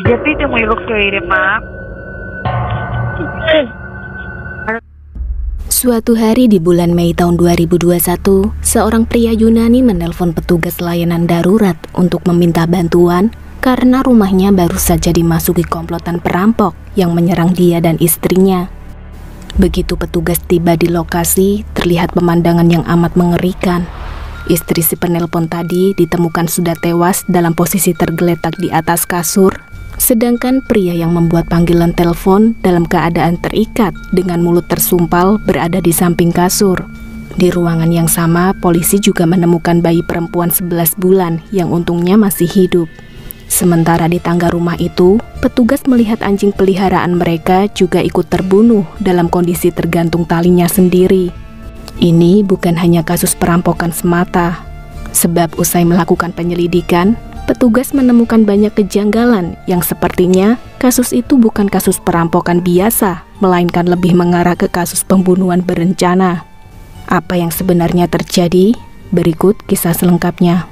Γιατί δεν μου λίγο πιο ήρεμα? Suatu hari di bulan Mei tahun 2021, seorang pria Yunani menelpon petugas layanan darurat untuk meminta bantuan karena rumahnya baru saja dimasuki komplotan perampok yang menyerang dia dan istrinya. Begitu petugas tiba di lokasi, terlihat pemandangan yang amat mengerikan. Istri si penelpon tadi ditemukan sudah tewas dalam posisi tergeletak di atas kasur, sedangkan pria yang membuat panggilan telepon dalam keadaan terikat dengan mulut tersumpal berada di samping kasur. Di ruangan yang sama, polisi juga menemukan bayi perempuan 11 bulan yang untungnya masih hidup. Sementara di tangga rumah itu, petugas melihat anjing peliharaan mereka juga ikut terbunuh dalam kondisi tergantung talinya sendiri. Ini bukan hanya kasus perampokan semata, sebab usai melakukan penyelidikan, petugas menemukan banyak kejanggalan yang sepertinya kasus itu bukan kasus perampokan biasa, melainkan lebih mengarah ke kasus pembunuhan berencana. Apa yang sebenarnya terjadi? Berikut kisah selengkapnya.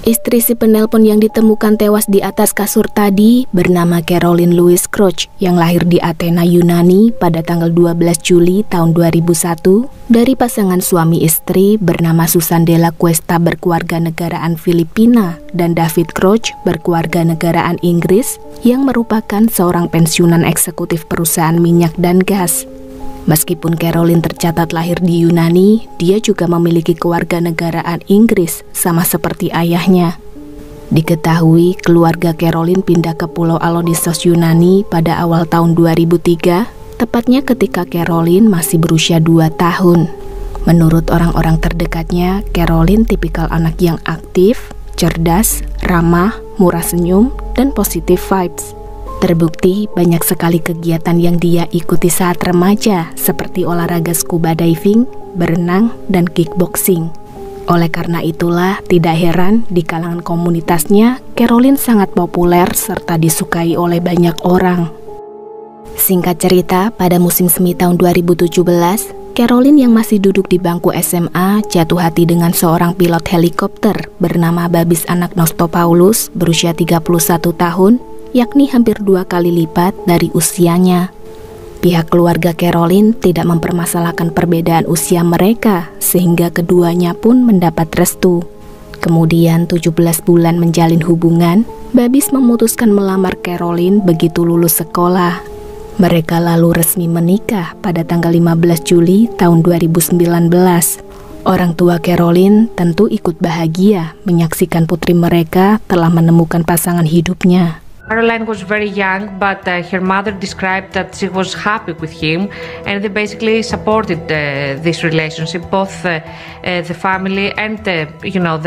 Istri si penelpon yang ditemukan tewas di atas kasur tadi bernama Caroline Louise Crouch yang lahir di Athena, Yunani pada tanggal 12 Juli tahun 2001 dari pasangan suami istri bernama Susan Della Cuesta berkeluarga negaraan Filipina dan David Crouch berkeluarga negaraan Inggris yang merupakan seorang pensiunan eksekutif perusahaan minyak dan gas. Meskipun Caroline tercatat lahir di Yunani, dia juga memiliki kewarganegaraan Inggris sama seperti ayahnya. Diketahui keluarga Caroline pindah ke Pulau Alodisos, Yunani pada awal tahun 2003, tepatnya ketika Caroline masih berusia 2 tahun. Menurut orang-orang terdekatnya, Caroline tipikal anak yang aktif, cerdas, ramah, murah senyum, dan positive vibes. Terbukti banyak sekali kegiatan yang dia ikuti saat remaja, seperti olahraga scuba diving, berenang, dan kickboxing. Oleh karena itulah, tidak heran di kalangan komunitasnya, Caroline sangat populer serta disukai oleh banyak orang. Singkat cerita, pada musim semi tahun 2017, Caroline yang masih duduk di bangku SMA jatuh hati dengan seorang pilot helikopter bernama Babis Anagnostopaulus berusia 31 tahun, yakni hampir 2 kali lipat dari usianya. Pihak keluarga Caroline tidak mempermasalahkan perbedaan usia mereka, sehingga keduanya pun mendapat restu. Kemudian 17 bulan menjalin hubungan, Babis memutuskan melamar Caroline begitu lulus sekolah. Mereka lalu resmi menikah pada tanggal 15 Juli tahun 2019. Orang tua Caroline tentu ikut bahagia menyaksikan putri mereka telah menemukan pasangan hidupnya. Caroline was very young, but her mother described that she was happy with him, and they basically supported this relationship, both the family and the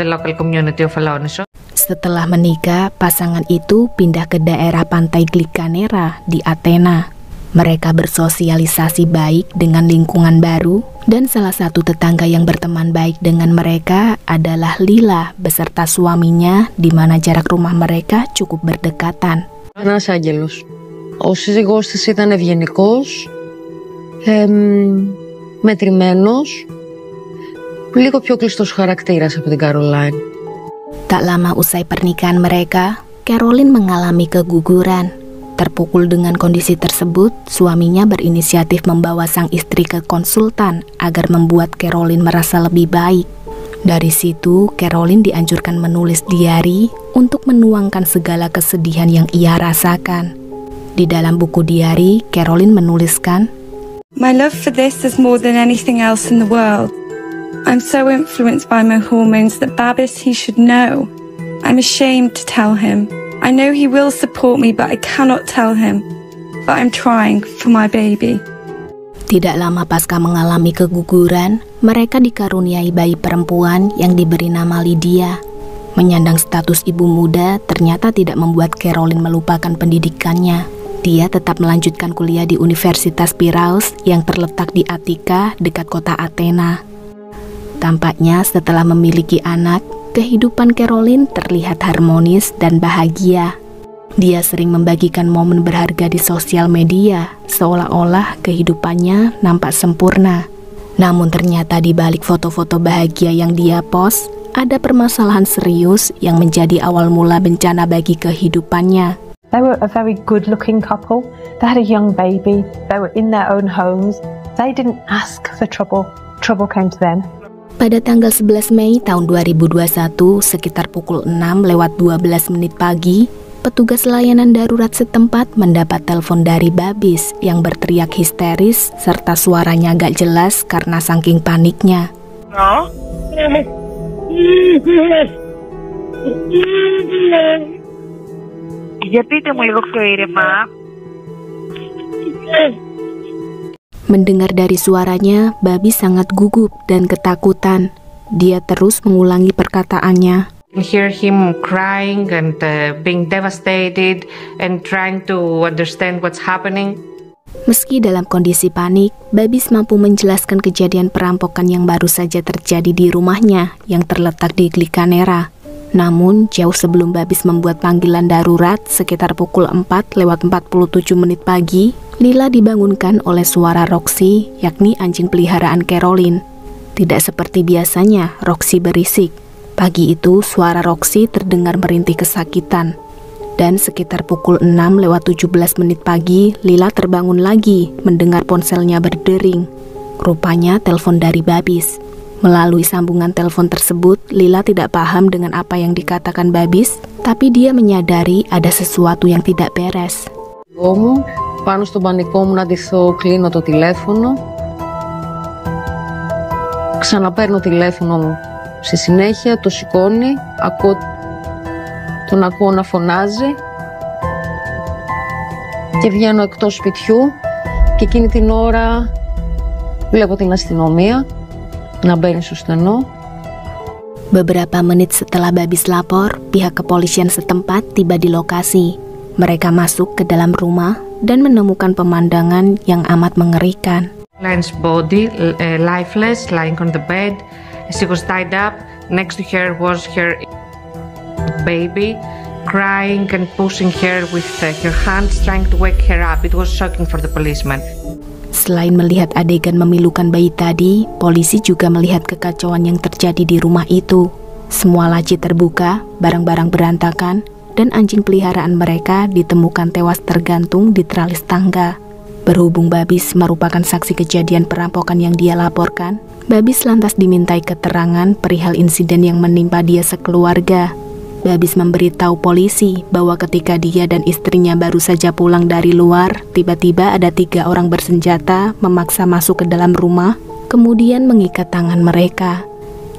local community of Aloniso. Setelah menikah, pasangan itu pindah ke daerah pantai Glikanera di Athena. Mereka bersosialisasi baik dengan lingkungan baru, dan salah satu tetangga yang berteman baik dengan mereka adalah Lila beserta suaminya, di mana jarak rumah mereka cukup berdekatan. Ένας άγγελος. Ο σύζυγός της ήταν ευγενικός, μετρημένος, λίγο πιο κλειστός χαρακτήρας από την Caroline. Tak lama usai pernikahan mereka, Caroline mengalami keguguran. Terpukul dengan kondisi tersebut, suaminya berinisiatif membawa sang istri ke konsultan agar membuat Caroline merasa lebih baik. Dari situ, Caroline dianjurkan menulis diari untuk menuangkan segala kesedihan yang ia rasakan. Di dalam buku diari, Caroline menuliskan, "My love for this is more than anything else in the world. I'm so influenced by my hormones that Babis, he should know. I'm ashamed to tell him. I know he will support me, but I cannot tell him. But I'm trying for my baby." Tidak lama pasca mengalami keguguran, mereka dikaruniai bayi perempuan yang diberi nama Lydia. Menyandang status ibu muda ternyata tidak membuat Caroline melupakan pendidikannya. Dia tetap melanjutkan kuliah di Universitas Piraeus yang terletak di Attika, dekat kota Athena. Tampaknya setelah memiliki anak, kehidupan Caroline terlihat harmonis dan bahagia. Dia sering membagikan momen berharga di sosial media, seolah-olah kehidupannya nampak sempurna. Namun ternyata di balik foto-foto bahagia yang dia post, ada permasalahan serius yang menjadi awal mula bencana bagi kehidupannya. They were a very good-looking couple. They had a young baby. They were in their own homes. They didn't ask for trouble. Trouble came to them. Pada tanggal 11 Mei tahun 2021, sekitar pukul 6:12 pagi, petugas layanan darurat setempat mendapat telepon dari Babis yang berteriak histeris serta suaranya agak jelas karena saking paniknya. Mendengar dari suaranya, Babis sangat gugup dan ketakutan. Dia terus mengulangi perkataannya. Hear him crying and being devastated and trying to understand what's happening. Meski dalam kondisi panik, Babis mampu menjelaskan kejadian perampokan yang baru saja terjadi di rumahnya yang terletak di Glikanera. Namun, jauh sebelum Babis membuat panggilan darurat sekitar pukul 4:47 pagi, Lila dibangunkan oleh suara Roxy, yakni anjing peliharaan Caroline. Tidak seperti biasanya, Roxy berisik. Pagi itu, suara Roxy terdengar merintih kesakitan. Dan sekitar pukul 6:17 pagi, Lila terbangun lagi mendengar ponselnya berdering. Rupanya telepon dari Babis. Melalui sambungan telepon tersebut, Lila tidak paham dengan apa yang dikatakan Babis, tapi dia menyadari ada sesuatu yang tidak beres. Πάνω στον πανικό μου να ντυθώ, κλείνω το τηλέφωνο. Ξαναπαίρνω τηλέφωνο μου. Στη συνέχεια το σηκώνει, τον ακούω να φωνάζει και βγαίνω εκτός σπιτιού και εκείνη την ώρα βλέπω την αστυνομία να μπαίνει στο στενό. Beberapa menit setelah Babis lapor, pihak kepolisian setempat tiba di lokasi. Mereka masuk ke dalam rumah dan menemukan pemandangan yang amat mengerikan. Caroline's body, lifeless, lying on the bed. She was tied up. Next to her was her baby, crying and pushing her with her hands, trying to wake her up. It was shocking for the policeman. Selain melihat adegan memilukan bayi tadi, polisi juga melihat kekacauan yang terjadi di rumah itu. Semua laci terbuka, barang-barang berantakan, dan anjing peliharaan mereka ditemukan tewas tergantung di teralis tangga. Berhubung Babis merupakan saksi kejadian perampokan yang dia laporkan, Babis lantas dimintai keterangan perihal insiden yang menimpa dia sekeluarga. Babis memberitahu polisi bahwa ketika dia dan istrinya baru saja pulang dari luar, tiba-tiba ada 3 orang bersenjata memaksa masuk ke dalam rumah, kemudian mengikat tangan mereka.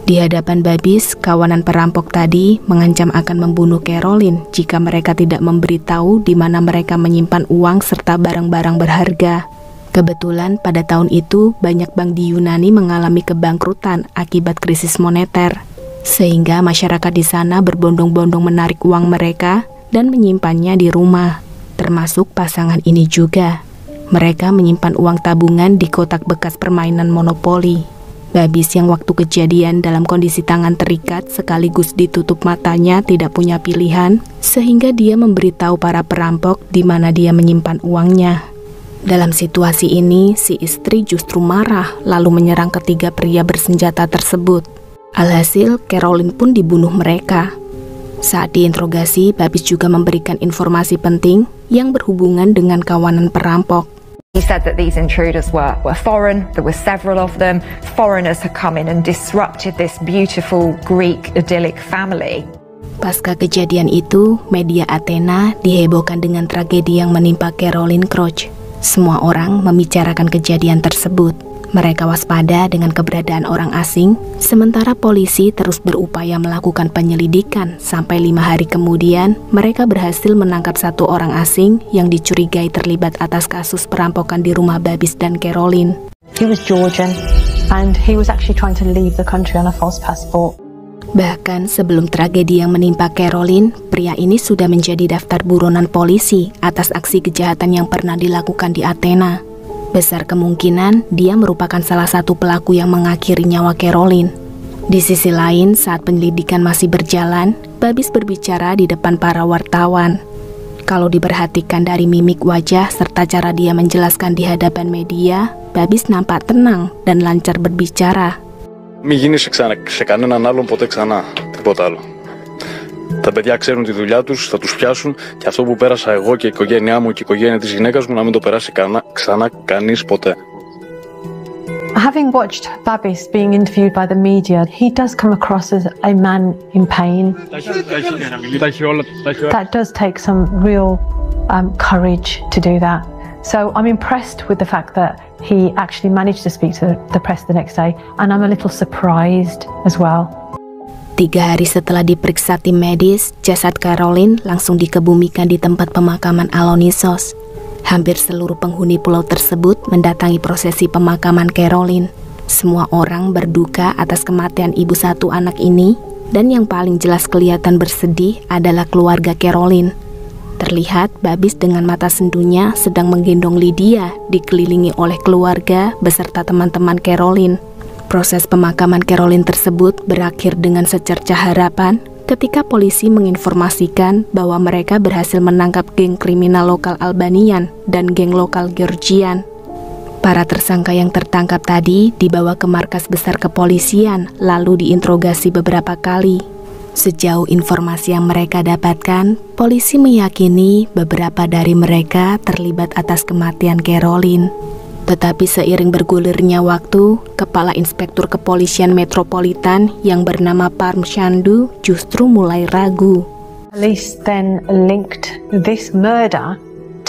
Di hadapan Babis, kawanan perampok tadi mengancam akan membunuh Caroline jika mereka tidak memberitahu di mana mereka menyimpan uang serta barang-barang berharga. Kebetulan pada tahun itu banyak bank di Yunani mengalami kebangkrutan akibat krisis moneter, sehingga masyarakat di sana berbondong-bondong menarik uang mereka dan menyimpannya di rumah, termasuk pasangan ini juga. Mereka menyimpan uang tabungan di kotak bekas permainan monopoli. Babis yang waktu kejadian dalam kondisi tangan terikat sekaligus ditutup matanya tidak punya pilihan, sehingga dia memberitahu para perampok di mana dia menyimpan uangnya. Dalam situasi ini, si istri justru marah lalu menyerang ketiga pria bersenjata tersebut. Alhasil, Caroline pun dibunuh mereka. Saat diinterogasi, Babis juga memberikan informasi penting yang berhubungan dengan kawanan perampok. He said that these intruders were foreign, there were several of them. Foreigners had come in and disrupted this beautiful Greek idyllic family. Pasca kejadian itu, media Athena dihebohkan dengan tragedi yang menimpa Caroline Kroc. Semua orang membicarakan kejadian tersebut. Mereka waspada dengan keberadaan orang asing, sementara polisi terus berupaya melakukan penyelidikan sampai 5 hari kemudian mereka berhasil menangkap 1 orang asing yang dicurigai terlibat atas kasus perampokan di rumah Babis dan Caroline. He was Georgian and he was actually trying to leave the country on a false passport. Bahkan sebelum tragedi yang menimpa Caroline, pria ini sudah menjadi daftar buronan polisi atas aksi kejahatan yang pernah dilakukan di Athena. Besar kemungkinan dia merupakan salah satu pelaku yang mengakhiri nyawa Caroline. Di sisi lain, saat penyelidikan masih berjalan, Babis berbicara di depan para wartawan. Kalau diperhatikan dari mimik wajah serta cara dia menjelaskan di hadapan media, Babis nampak tenang dan lancar berbicara. Μην γίνεις σε κανέναν άλλον ποτέ ξανά, τίποτα άλλο. Τα παιδιά ξέρουν τη δουλειά τους, θα τους πιάσουν και αυτό που πέρασα εγώ και η οικογένειά μου και η οικογένεια της γυναίκας μου να μην το περάσει ξανά κανείς ποτέ. Having watched Babis being interviewed by the media, he does come across as a man in pain. That does take some real courage to do that. So I'm impressed with the fact that he actually managed to speak to the press the next day, and I'm a little surprised as well. 3 hari setelah diperiksa tim medis, jasad Caroline langsung dikebumikan di tempat pemakaman Alonisos. Hampir seluruh penghuni pulau tersebut mendatangi prosesi pemakaman Caroline. Semua orang berduka atas kematian ibu 1 anak ini, dan yang paling jelas kelihatan bersedih adalah keluarga Caroline. Terlihat Babis dengan mata sendunya sedang menggendong Lydia, dikelilingi oleh keluarga beserta teman-teman Caroline. Proses pemakaman Caroline tersebut berakhir dengan secercah harapan ketika polisi menginformasikan bahwa mereka berhasil menangkap geng kriminal lokal Albanian dan geng lokal Georgian. Para tersangka yang tertangkap tadi dibawa ke markas besar kepolisian lalu diinterogasi beberapa kali. Sejauh informasi yang mereka dapatkan, polisi meyakini beberapa dari mereka terlibat atas kematian Caroline. Tetapi seiring bergulirnya waktu, Kepala Inspektur Kepolisian Metropolitan yang bernama Parm Shandu justru mulai ragu. Police then linked this murder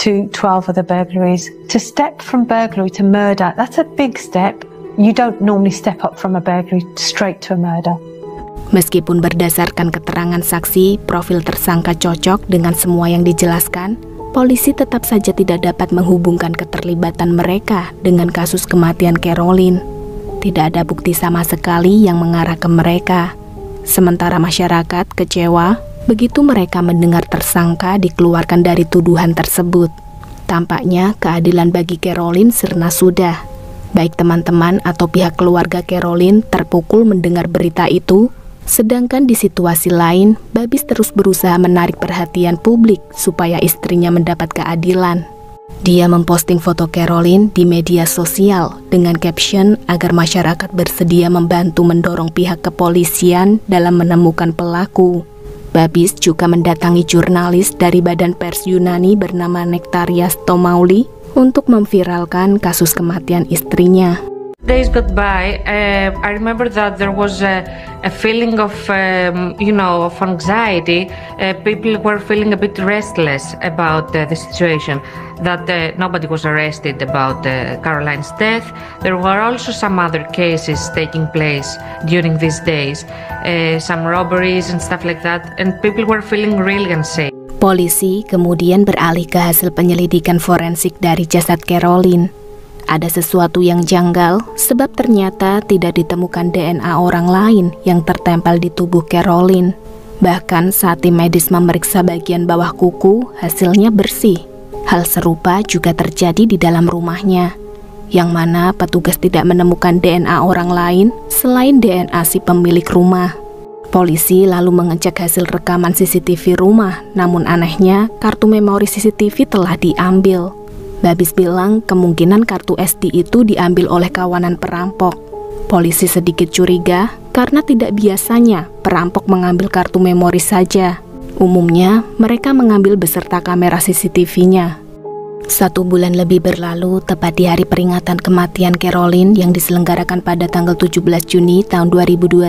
to 12 other burglaries. To step from burglary to murder, that's a big step. You don't normally step up from a burglary straight to a murder. Meskipun berdasarkan keterangan saksi, profil tersangka cocok dengan semua yang dijelaskan, polisi tetap saja tidak dapat menghubungkan keterlibatan mereka dengan kasus kematian Caroline. Tidak ada bukti sama sekali yang mengarah ke mereka. Sementara masyarakat kecewa begitu mereka mendengar tersangka dikeluarkan dari tuduhan tersebut. Tampaknya keadilan bagi Caroline sirna sudah. Baik teman-teman atau pihak keluarga Caroline terpukul mendengar berita itu. Sedangkan di situasi lain, Babis terus berusaha menarik perhatian publik supaya istrinya mendapat keadilan. Dia memposting foto Caroline di media sosial dengan caption agar masyarakat bersedia membantu mendorong pihak kepolisian dalam menemukan pelaku. Babis juga mendatangi jurnalis dari Badan Pers Yunani bernama Nektarias Tomauli untuk memviralkan kasus kematian istrinya. Days got by, I remember that there was a feeling of, of anxiety. People were feeling a bit restless about the situation, that nobody was arrested about Caroline's death. There were also some other cases taking place during these days, some robberies and stuff like that, and people were feeling really unsafe. Polisi kemudian beralih ke hasil penyelidikan forensik dari jasad Caroline. Ada sesuatu yang janggal sebab ternyata tidak ditemukan DNA orang lain yang tertempel di tubuh Caroline. Bahkan saat tim medis memeriksa bagian bawah kuku, hasilnya bersih. Hal serupa juga terjadi di dalam rumahnya, yang mana petugas tidak menemukan DNA orang lain selain DNA si pemilik rumah. Polisi lalu mengecek hasil rekaman CCTV rumah, namun anehnya kartu memori CCTV telah diambil. Babis bilang kemungkinan kartu SD itu diambil oleh kawanan perampok. Polisi sedikit curiga karena tidak biasanya perampok mengambil kartu memori saja. Umumnya mereka mengambil beserta kamera CCTV-nya. 1 bulan lebih berlalu, tepat di hari peringatan kematian Caroline yang diselenggarakan pada tanggal 17 Juni tahun 2021,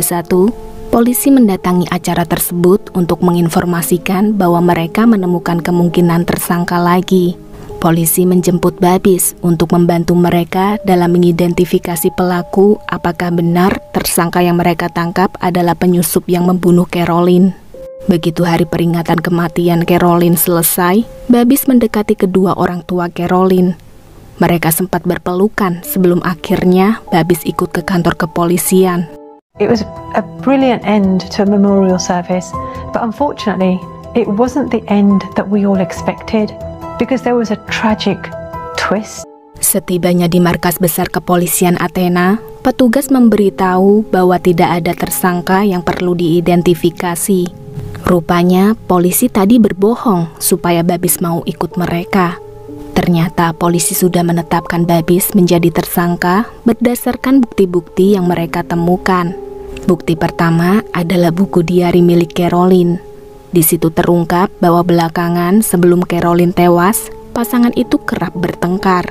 polisi mendatangi acara tersebut untuk menginformasikan bahwa mereka menemukan kemungkinan tersangka lagi. Polisi menjemput Babis untuk membantu mereka dalam mengidentifikasi pelaku apakah benar tersangka yang mereka tangkap adalah penyusup yang membunuh Caroline. Begitu hari peringatan kematian Caroline selesai, Babis mendekati kedua orang tua Caroline. Mereka sempat berpelukan sebelum akhirnya Babis ikut ke kantor kepolisian. It was a brilliant end to a memorial service, but unfortunately, it wasn't the end that we all expected because there was a tragic twist. Setibanya di markas besar kepolisian Athena, petugas memberitahu bahwa tidak ada tersangka yang perlu diidentifikasi. Rupanya polisi tadi berbohong supaya Babis mau ikut mereka. Ternyata polisi sudah menetapkan Babis menjadi tersangka berdasarkan bukti-bukti yang mereka temukan. Bukti pertama adalah buku diari milik Caroline. Di situ terungkap bahwa belakangan sebelum Caroline tewas, pasangan itu kerap bertengkar.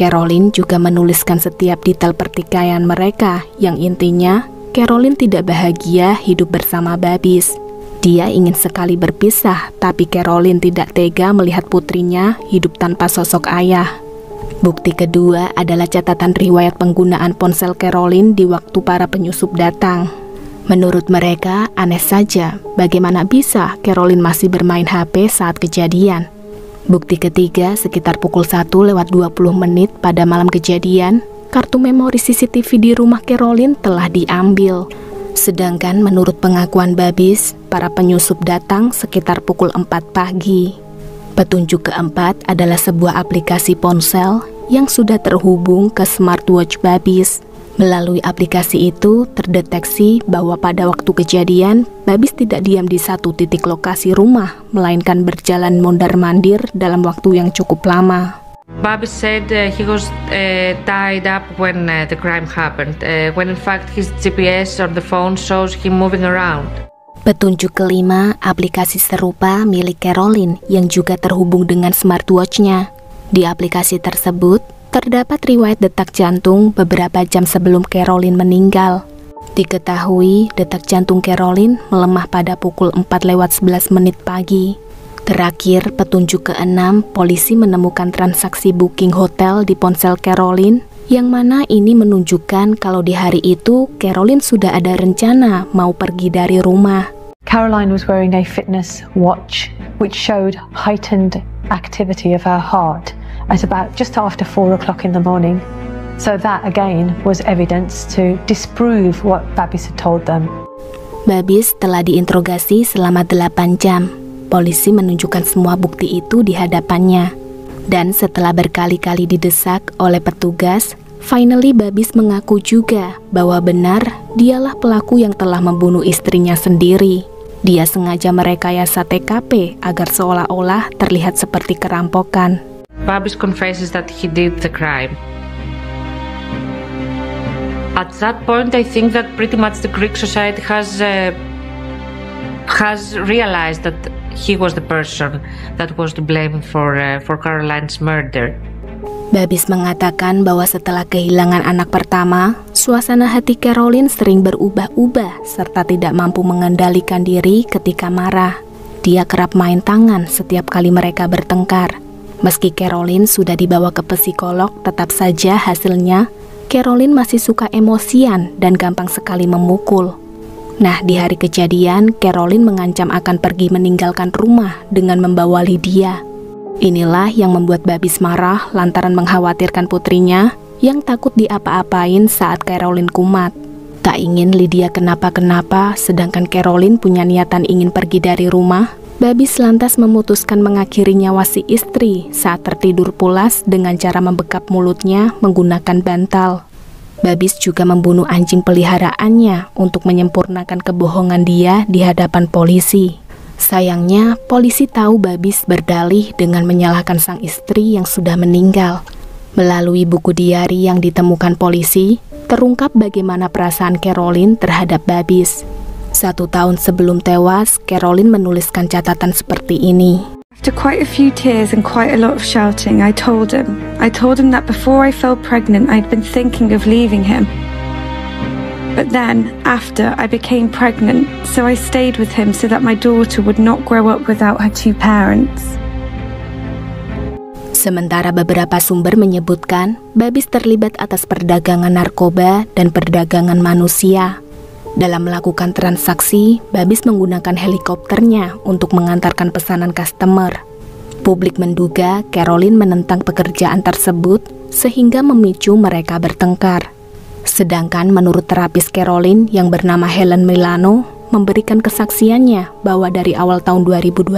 Caroline juga menuliskan setiap detail pertikaian mereka, yang intinya Caroline tidak bahagia hidup bersama Babis. Dia ingin sekali berpisah, tapi Caroline tidak tega melihat putrinya hidup tanpa sosok ayah. Bukti kedua adalah catatan riwayat penggunaan ponsel Caroline di waktu para penyusup datang. Menurut mereka, aneh saja bagaimana bisa Caroline masih bermain HP saat kejadian. Bukti ketiga, sekitar pukul 1:20 pada malam kejadian, kartu memori CCTV di rumah Caroline telah diambil. Sedangkan menurut pengakuan Babis, para penyusup datang sekitar pukul 4 pagi. Petunjuk keempat adalah sebuah aplikasi ponsel yang sudah terhubung ke smartwatch Babis. Melalui aplikasi itu terdeteksi bahwa pada waktu kejadian, Babis tidak diam di satu titik lokasi rumah, melainkan berjalan mondar-mandir dalam waktu yang cukup lama. Babis said he was tied up when the crime happened, when in fact his GPS on the phone shows him moving around. Petunjuk kelima, aplikasi serupa milik Caroline yang juga terhubung dengan smartwatch-nya. Di aplikasi tersebut, terdapat riwayat detak jantung beberapa jam sebelum Caroline meninggal. Diketahui detak jantung Caroline melemah pada pukul 4:11 pagi. Terakhir, petunjuk keenam, polisi menemukan transaksi booking hotel di ponsel Caroline, yang mana ini menunjukkan kalau di hari itu Caroline sudah ada rencana mau pergi dari rumah. Caroline was wearing a fitness watch which showed heightened activity of her heart at about just after 4 o'clock in the morning. So that again was evidence to disprove what Babis had told them. Babis telah diinterogasi selama 8 jam. Polisi menunjukkan semua bukti itu di hadapannya. Dan setelah berkali-kali didesak oleh petugas, finally Babis mengaku juga bahwa benar dialah pelaku yang telah membunuh istrinya sendiri. Dia sengaja merekayasa TKP agar seolah-olah terlihat seperti kerampokan. Babis confesses that he did the crime. At that point, I think that pretty much the Greek society has realized that he was the person that was to blame for Caroline's murder. Babis mengatakan bahwa setelah kehilangan anak pertama, suasana hati Caroline sering berubah-ubah serta tidak mampu mengendalikan diri ketika marah. Dia kerap main tangan setiap kali mereka bertengkar. Meski Caroline sudah dibawa ke psikolog, tetap saja hasilnya Caroline masih suka emosian dan gampang sekali memukul. Nah, di hari kejadian, Caroline mengancam akan pergi meninggalkan rumah dengan membawa Lydia. Inilah yang membuat Babis marah lantaran mengkhawatirkan putrinya yang takut diapa-apain saat Caroline kumat. Tak ingin Lydia kenapa-kenapa, sedangkan Caroline punya niatan ingin pergi dari rumah. Babis lantas memutuskan mengakhiri nyawa si istri saat tertidur pulas dengan cara membekap mulutnya menggunakan bantal. Babis juga membunuh anjing peliharaannya untuk menyempurnakan kebohongan dia di hadapan polisi. Sayangnya, polisi tahu Babis berdalih dengan menyalahkan sang istri yang sudah meninggal. Melalui buku diari yang ditemukan polisi, terungkap bagaimana perasaan Caroline terhadap Babis. 1 tahun sebelum tewas, Caroline menuliskan catatan seperti ini. After quite a few tears and quite a lot of shouting, I told him that before I fell pregnant, I'd been thinking of leaving him. But then, after, I became pregnant, so I stayed with him so that my daughter would not grow up without her 2 parents. Sementara beberapa sumber menyebutkan Babis terlibat atas perdagangan narkoba dan perdagangan manusia. Dalam melakukan transaksi, Babis menggunakan helikopternya untuk mengantarkan pesanan customer. Publik menduga Caroline menentang pekerjaan tersebut sehingga memicu mereka bertengkar. Sedangkan menurut terapis Caroline yang bernama Helen Milano memberikan kesaksiannya bahwa dari awal tahun 2021,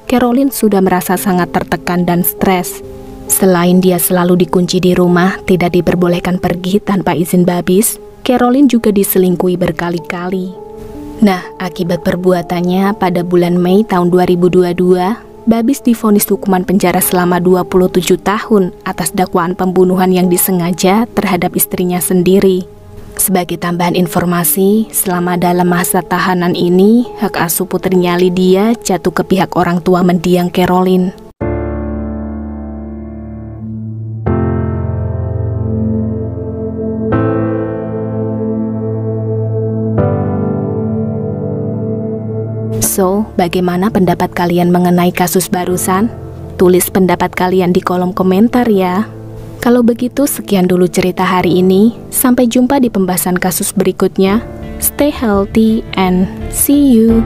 Caroline sudah merasa sangat tertekan dan stres. Selain dia selalu dikunci di rumah, tidak diperbolehkan pergi tanpa izin Babis, Caroline juga diselingkuhi berkali-kali. Nah, akibat perbuatannya pada bulan Mei tahun 2022, Babis divonis hukuman penjara selama 27 tahun atas dakwaan pembunuhan yang disengaja terhadap istrinya sendiri. Sebagai tambahan informasi, selama dalam masa tahanan ini, hak asuh putrinya Lydia jatuh ke pihak orang tua mendiang Caroline. So, bagaimana pendapat kalian mengenai kasus barusan? Tulis pendapat kalian di kolom komentar ya. Kalau begitu, sekian dulu cerita hari ini. Sampai jumpa di pembahasan kasus berikutnya. Stay healthy and see you.